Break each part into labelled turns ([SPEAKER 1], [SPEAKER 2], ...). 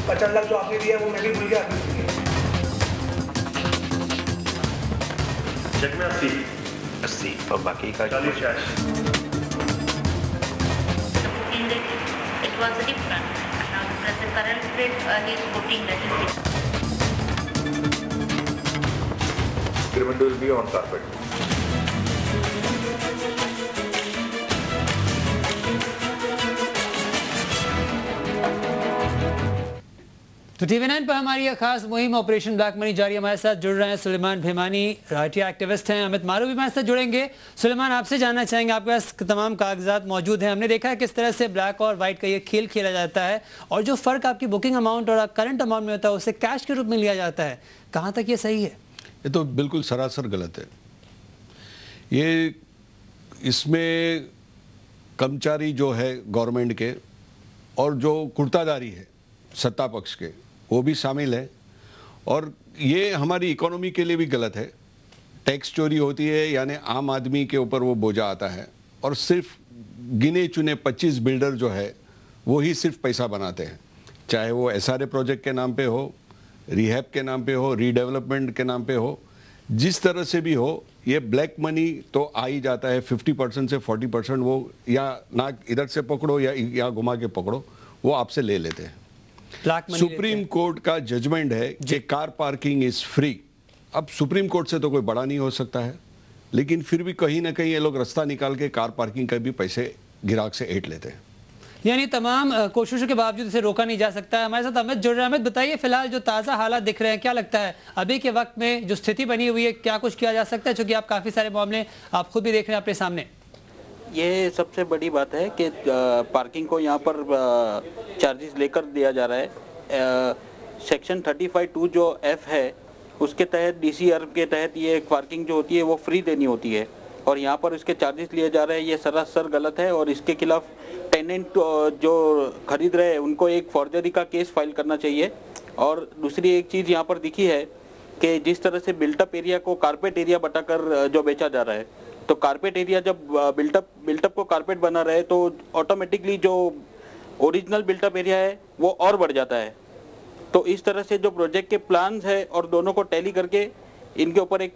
[SPEAKER 1] 50 लाख जो आपने दिया वो मैं भी भूल गया।
[SPEAKER 2] चेक में 80 और बाकी का
[SPEAKER 3] 40 cash.
[SPEAKER 4] It was different. Now the current rate is 14 lakhs.
[SPEAKER 3] Increment will be on carpet.
[SPEAKER 5] तो TV9 पर हमारी यह खास मुहिम ऑपरेशन ब्लैक मनी जारी। हमारे साथ जुड़ रहे हैं सुलेमान भिमानी, राठी एक्टिविस्ट हैं। अमित मारू भी हमारे साथ जुड़ेंगे। सुलेमान, आपसे जानना चाहेंगे, आपके पास तमाम कागजात मौजूद हैं। हमने देखा है किस तरह से ब्लैक और वाइट का ये खेल खेला जाता है और जो फ़र्क आपकी बुकिंग अमाउंट और करंट अमाउंट में होता है उसे कैश के रूप में लिया जाता है। कहाँ तक ये सही है?
[SPEAKER 6] ये तो बिल्कुल सरासर गलत है। ये इसमें कर्मचारी जो है गवर्नमेंट के और जो कुर्तादारी है सत्ता पक्ष के वो भी शामिल है और ये हमारी इकोनॉमी के लिए भी गलत है। टैक्स चोरी होती है, यानी आम आदमी के ऊपर वो बोझा आता है और सिर्फ गिने चुने 25 बिल्डर जो है वो ही सिर्फ पैसा बनाते हैं, चाहे वो SRA प्रोजेक्ट के नाम पे हो, रिहैब के नाम पे हो, रीडेवलपमेंट के नाम पे हो, जिस तरह से भी हो। ये ब्लैक मनी तो आ ही जाता है 50% से 40%, वो या ना इधर से पकड़ो या घुमा के पकड़ो, वो आपसे ले लेते हैं। सुप्रीम कोर्ट का जजमेंट है कि कार पार्किंग इज फ्री। अब सुप्रीम कोर्ट से तो कोई बड़ा नहीं हो सकता है, लेकिन फिर भी कहीं ना कहीं ये लोग रास्ता निकाल के कार पार्किंग का भी पैसे ग्राहक से ऐंठ लेते हैं।
[SPEAKER 5] यानी तमाम कोशिशों के बावजूद इसे रोका नहीं जा सकता है। हमारे साथ अमित जुड़ रहे हैं। अमित, बताइए, फिलहाल जो ताज़ा हालात दिख रहे हैं, क्या लगता है अभी के वक्त में जो स्थिति बनी हुई है, क्या कुछ किया जा सकता है? क्योंकि आप काफ़ी सारे मामले आप खुद भी देख रहे हैं अपने सामने।
[SPEAKER 7] ये सबसे बड़ी बात है कि पार्किंग को यहाँ पर चार्जेस लेकर दिया जा रहा है। सेक्शन 35(2) जो F है उसके तहत DCR के तहत ये पार्किंग जो होती है वो फ्री देनी होती है और यहाँ पर इसके चार्जेस लिए जा रहे हैं। ये सरासर गलत है और इसके खिलाफ टेनेंट जो खरीद रहे हैं उनको एक फॉर्जरी का केस फाइल करना चाहिए। और दूसरी एक चीज़ यहाँ पर दिखी है कि जिस तरह से बिल्टअप एरिया को कारपेट एरिया बताकर जो बेचा जा रहा है, तो कारपेट एरिया जब बिल्टअप को कारपेट बना रहे तो ऑटोमेटिकली जो ओरिजिनल बिल्टअप एरिया है वो और बढ़ जाता है। तो इस तरह से जो प्रोजेक्ट के प्लान्स है और दोनों को टैली करके इनके ऊपर एक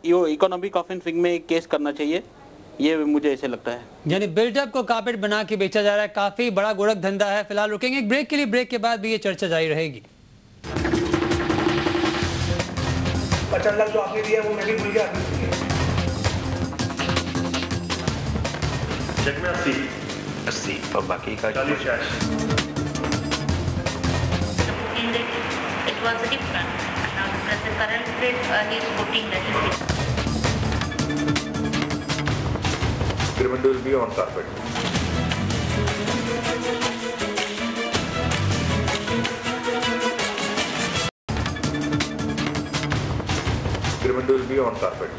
[SPEAKER 7] इकोनॉमिक ऑफेंसिंग में एक केस करना चाहिए, ये मुझे ऐसे लगता है।
[SPEAKER 5] यानी बिल्डअप को कारपेट बना के बेचा जा रहा है, काफी बड़ा गोरख धंधा है। फिलहाल रुकेंगे एक ब्रेक के लिए, ब्रेक के बाद भी ये चर्चा जारी रहेगी।
[SPEAKER 1] 50 लाख जो आपने दिया वो मैं भी भूल गया।
[SPEAKER 2] चेक में 80 और बाकी का
[SPEAKER 3] 40 cash.
[SPEAKER 4] It was different. Now the current rate is 14 lakhs.
[SPEAKER 3] Increment will be on carpet. Increment will be on carpet.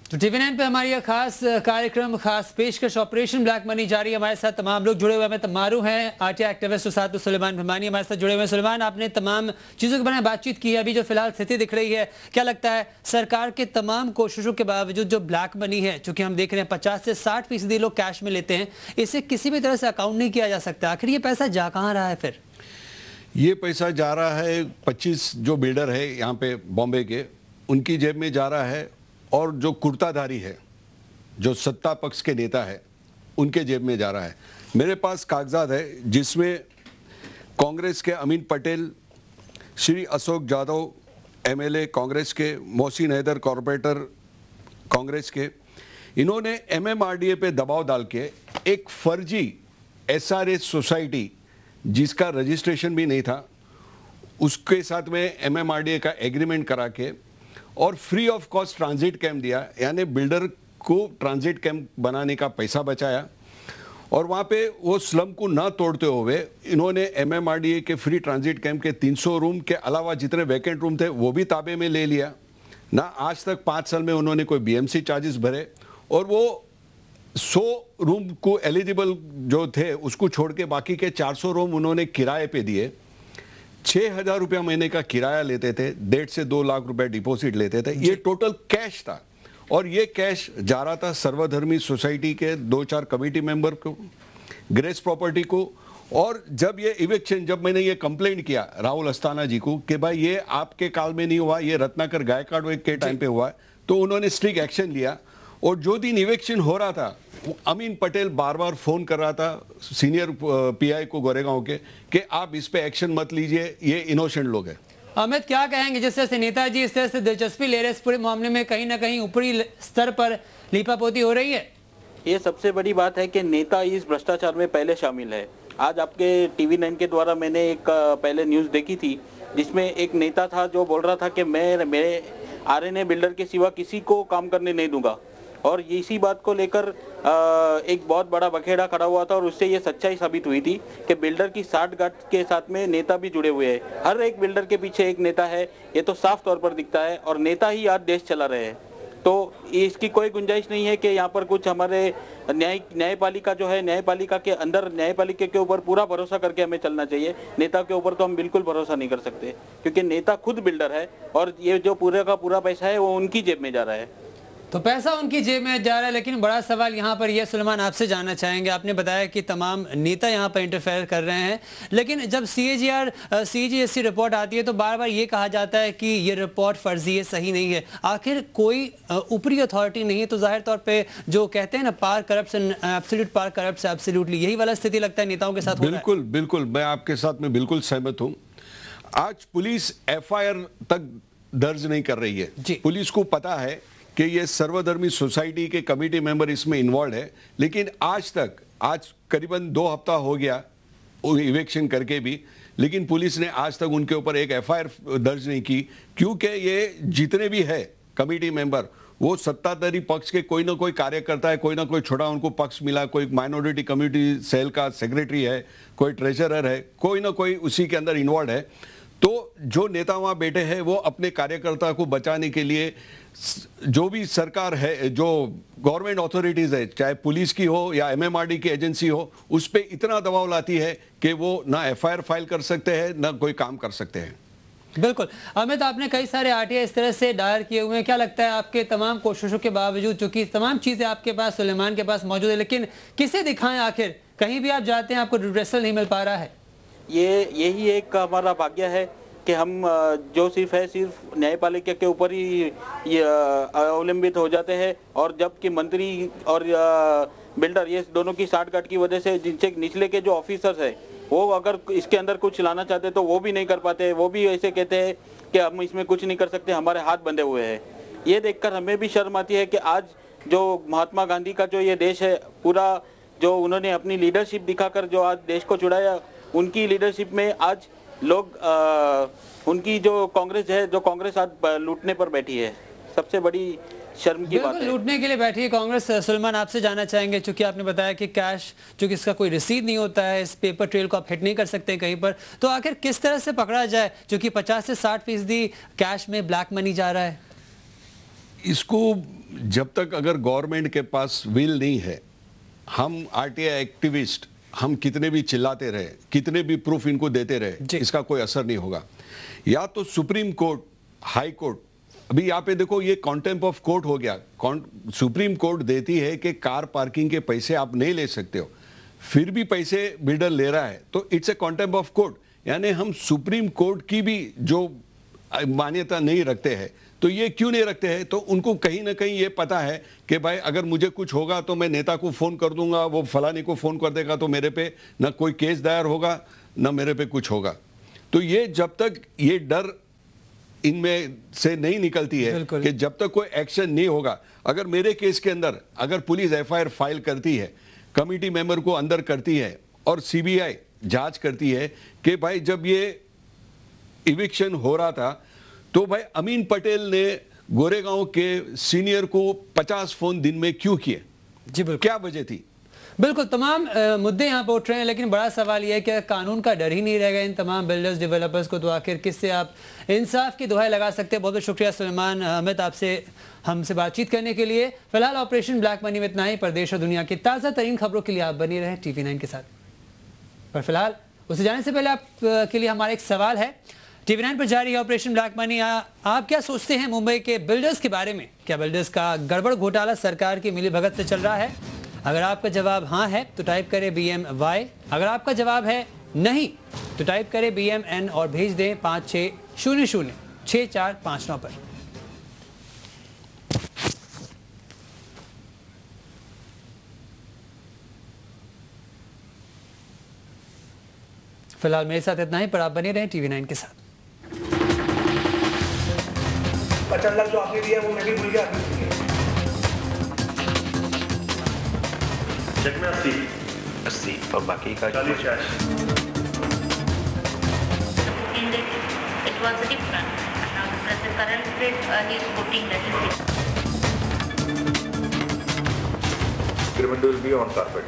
[SPEAKER 5] तो TV9 पे हमारी यह खास कार्यक्रम, खास पेशकश ऑपरेशन ब्लैक मनी जारी। हमारे साथ तमाम लोग जुड़े हुए हैं। अमित मारू हैं, RTI एक्टिविस्ट, साथ में सुलेमान भिमानी हमारे साथ जुड़े हुए हैं। सुलेमान, आपने तमाम चीज़ों के बारे में बातचीत की है। अभी जो फिलहाल स्थिति दिख रही है, क्या लगता है सरकार के तमाम कोशिशों के बावजूद जो ब्लैक मनी है, चूंकि हम देख रहे हैं 50 से 60% लोग कैश में लेते हैं, इसे किसी भी तरह से अकाउंट नहीं किया जा सकता। आखिर ये पैसा जा कहाँ रहा है? फिर
[SPEAKER 6] ये पैसा जा रहा है 25 जो बिल्डर है यहाँ पे बॉम्बे के, उनकी जेब में जा रहा है और जो कुर्ताधारी है, जो सत्ता पक्ष के नेता है, उनके जेब में जा रहा है। मेरे पास कागजात है जिसमें कांग्रेस के अमीन पटेल, श्री अशोक यादव MLA कांग्रेस के, मोहसिन हैदर कॉरपोरेटर कांग्रेस के, इन्होंने MMRDA पे दबाव डाल के एक फर्जी SRA सोसाइटी जिसका रजिस्ट्रेशन भी नहीं था उसके साथ में MMRDA का एग्रीमेंट करा के और free of cost transit camp दिया, यानी बिल्डर को ट्रांजिट कैंप बनाने का पैसा बचाया और वहाँ पे वो स्लम को ना तोड़ते हुए इन्होंने MMRDA के फ्री ट्रांजिट कैंप के 300 रूम के अलावा जितने वैकेंट रूम थे वो भी ताबे में ले लिया ना। आज तक 5 साल में उन्होंने कोई BMC चार्जेस भरे और वो 100 रूम को एलिजिबल जो थे उसको छोड़ के बाकी के 400 रूम उन्होंने किराए पे दिए। 6,000 रुपया महीने का किराया लेते थे, 1.5 से 2 लाख रुपया डिपॉजिट लेते थे। ये टोटल कैश था और ये कैश जा रहा था सर्वधर्मी सोसाइटी के 2-4 कमेटी मेंबर को, ग्रेस प्रॉपर्टी को। और जब ये इवेक्शन, जब मैंने ये कंप्लेंट किया राहुल अस्थाना जी को कि भाई ये आपके काल में नहीं हुआ, ये रत्नाकर गायकवाड़ के टाइम पे हुआ, तो उन्होंने स्ट्रिक्ट एक्शन लिया। और जो दिन इवेक्शन हो रहा था, अमीन पटेल बार बार फोन कर रहा था सीनियर पीआई को गोरेगांव के कि आप इस पे एक्शन मत लीजिए, ये इनोसेंट लोग हैं।
[SPEAKER 5] अमित, क्या कहेंगे जिस तरह से नेताजी इस तरह से दिलचस्पी ले रहे इस पूरे मामले में, कहीं ना कहीं ऊपरी स्तर पर लीपापोती हो रही है?
[SPEAKER 7] ये सबसे बड़ी बात है कि नेता इस भ्रष्टाचार में पहले शामिल है। आज आपके टीवी 9 के द्वारा मैंने एक पहले न्यूज़ देखी थी जिसमें एक नेता था जो बोल रहा था कि मैं आरएनए बिल्डर के सिवा किसी को काम करने नहीं दूंगा। और इसी बात को लेकर एक बहुत बड़ा बखेड़ा खड़ा हुआ था और उससे ये सच्चाई साबित हुई थी कि बिल्डर की साठगांठ के साथ में नेता भी जुड़े हुए हैं। हर एक बिल्डर के पीछे एक नेता है, ये तो साफ तौर पर दिखता है। और नेता ही आज देश चला रहे हैं, तो इसकी कोई गुंजाइश नहीं है कि यहाँ पर कुछ हमारे न्यायपालिका जो है, न्यायपालिका के अंदर न्यायपालिका के ऊपर पूरा भरोसा करके हमें चलना चाहिए। नेता के ऊपर तो हम बिल्कुल भरोसा नहीं कर सकते, क्योंकि नेता खुद बिल्डर है और ये जो पूरे का पूरा पैसा है वो उनकी जेब में जा रहा है।
[SPEAKER 5] तो पैसा उनकी जेब में जा रहा है, लेकिन बड़ा सवाल यहाँ पर यह, सुलेमान आपसे जानना चाहेंगे, आपने बताया कि तमाम नेता यहाँ पर इंटरफेयर कर रहे हैं, लेकिन जब CAGR-CGST रिपोर्ट आती है तो बार बार ये कहा जाता है कि ये रिपोर्ट फर्जी है, सही नहीं है। आखिर कोई ऊपरी अथॉरिटी नहीं है तो जाहिर तौर पे जो कहते हैं ना, पार करप्शन एब्सोल्यूट, पार करप्ट एब्सोल्यूटली, यही वाला स्थिति लगता है नेताओं के साथ।
[SPEAKER 6] बिल्कुल बिल्कुल, मैं आपके साथ में बिल्कुल सहमत हूँ। आज पुलिस FIR तक दर्ज नहीं कर रही है। पुलिस को पता है कि ये सर्वधर्मी सोसाइटी के कमेटी मेंबर इसमें इन्वॉल्व है, लेकिन आज करीबन 2 हफ्ता हो गया इवेक्शन करके भी, लेकिन पुलिस ने आज तक उनके ऊपर एक FIR दर्ज नहीं की, क्योंकि ये जितने भी है कमेटी मेंबर वो सत्ताधारी पक्ष के कोई ना कोई कार्यकर्ता है, कोई ना कोई छोटा उनको पक्ष मिला, कोई माइनॉरिटी कम्युनिटी सेल का सेक्रेटरी है, कोई ट्रेजरर है, कोई ना कोई उसी के अंदर इन्वॉल्व है। तो जो नेता वहां बैठे हैं वो अपने कार्यकर्ता को बचाने के लिए जो भी सरकार है, जो गवर्नमेंट अथॉरिटीज है, चाहे पुलिस की हो या MMRD की एजेंसी हो, उस पर इतना दबाव लाती है कि वो ना FIR फाइल कर सकते हैं ना कोई काम कर सकते हैं।
[SPEAKER 5] बिल्कुल अमित, आपने कई सारे RTI इस तरह से दायर किए हुए हैं, क्या लगता है आपके तमाम कोशिशों के बावजूद, चूंकि तमाम चीजें आपके पास, सुलेमान के पास मौजूद है, लेकिन किसे दिखाएं? आखिर कहीं भी आप जाते हैं आपको रिड्रेसल नहीं मिल पा रहा है।
[SPEAKER 7] यही एक हमारा भाग्य है कि हम जो सिर्फ न्यायपालिका के ऊपर ही ये अवलंबित हो जाते हैं, और जबकि मंत्री और बिल्डर ये दोनों की साठगांठ की वजह से जिनसे निचले के जो ऑफिसर्स हैं वो अगर इसके अंदर कुछ लाना चाहते तो वो भी नहीं कर पाते। वो भी ऐसे कहते हैं कि हम इसमें कुछ नहीं कर सकते, हमारे हाथ बंधे हुए हैं। ये देखकर हमें भी शर्म आती है कि आज जो महात्मा गांधी का जो ये देश है, पूरा जो उन्होंने अपनी लीडरशिप दिखाकर जो आज देश को छुड़ाया, उनकी लीडरशिप में आज लोग उनकी जो कांग्रेस है, जो कांग्रेस आज लूटने पर बैठी है। सबसे बड़ी शर्म की बात है,
[SPEAKER 5] लूटने के लिए बैठी है कांग्रेस। सुलेमान आपसे जानना चाहेंगे, चूंकि आपने बताया कि कैश, चूंकि इसका कोई रसीद नहीं होता है, इस पेपर ट्रेल को आप हिट नहीं कर सकते कहीं पर, तो आखिर किस तरह से पकड़ा जाए, चूंकि 50 से 60% कैश में ब्लैक मनी जा रहा है?
[SPEAKER 6] इसको जब तक अगर गवर्नमेंट के पास विल नहीं है, हम RTI एक्टिविस्ट हम कितने भी चिल्लाते रहे, कितने भी प्रूफ इनको देते रहे, इसका कोई असर नहीं होगा। या तो सुप्रीम कोर्ट, हाई कोर्ट, अभी यहाँ पे देखो ये कॉन्टेम्प्ट ऑफ कोर्ट हो गया। सुप्रीम कोर्ट देती है कि कार पार्किंग के पैसे आप नहीं ले सकते हो, फिर भी पैसे बिल्डर ले रहा है, तो it's a contempt of court. यानी हम सुप्रीम कोर्ट की भी जो मान्यता नहीं रखते हैं, तो ये क्यों नहीं रखते हैं? तो उनको कहीं ना कहीं ये पता है कि भाई अगर मुझे कुछ होगा तो मैं नेता को फोन कर दूंगा, वो फलाने को फोन कर देगा, तो मेरे पे ना कोई केस दायर होगा ना मेरे पे कुछ होगा। तो ये जब तक ये डर इनमें से नहीं निकलती है कि जब तक कोई एक्शन नहीं होगा, अगर मेरे केस के अंदर अगर पुलिस FIR फाइल करती है, कमेटी मेंबर को अंदर करती है और CBI जांच करती है कि भाई जब ये इविक्शन हो रहा था तो भाई अमीन पटेल ने गोरेगांव के सीनियर को 50 फोन दिन में क्यों किए?
[SPEAKER 5] जी बिल्कुल,
[SPEAKER 6] क्या वजह थी?
[SPEAKER 5] बिल्कुल तमाम मुद्दे यहाँ पर उठ रहे हैं, लेकिन बड़ा सवाल यह है कि कानून का डर ही नहीं रहेगा इन तमाम बिल्डर्स, डेवलपर्स को, तो आखिर किससे आप इंसाफ की दुहाई लगा सकते हैं? बहुत बहुत शुक्रिया सुलेमान अहमद आपसे हमसे बातचीत करने के लिए। फिलहाल ऑपरेशन ब्लैक मनी में इतना ही। प्रदेश और दुनिया की ताज़ा तरीन खबरों के लिए आप बनी रहे TV9 के साथ। पर फिलहाल उसे जाने से पहले आप के लिए हमारा एक सवाल है। TV9 पर जारी है ऑपरेशन ब्लैक मनी। आप क्या सोचते हैं मुंबई के बिल्डर्स के बारे में? क्या बिल्डर्स का गड़बड़ घोटाला सरकार की मिलीभगत से चल रहा है? अगर आपका जवाब हाँ है तो टाइप करें BMY। अगर आपका जवाब है नहीं तो टाइप करें BMN और भेज दें 5600-6459 पर। फिलहाल मेरे साथ इतना ही, पर आप बने रहें TV9 के साथ।
[SPEAKER 1] 50 लाख जो आपने दिया वो मैं भी भूल गया।
[SPEAKER 3] चेक में 80
[SPEAKER 2] 80 और बाकी का
[SPEAKER 3] 40 cash.
[SPEAKER 4] In that it was different. And now the present current rate he is quoting that is
[SPEAKER 3] Agreement will be on carpet.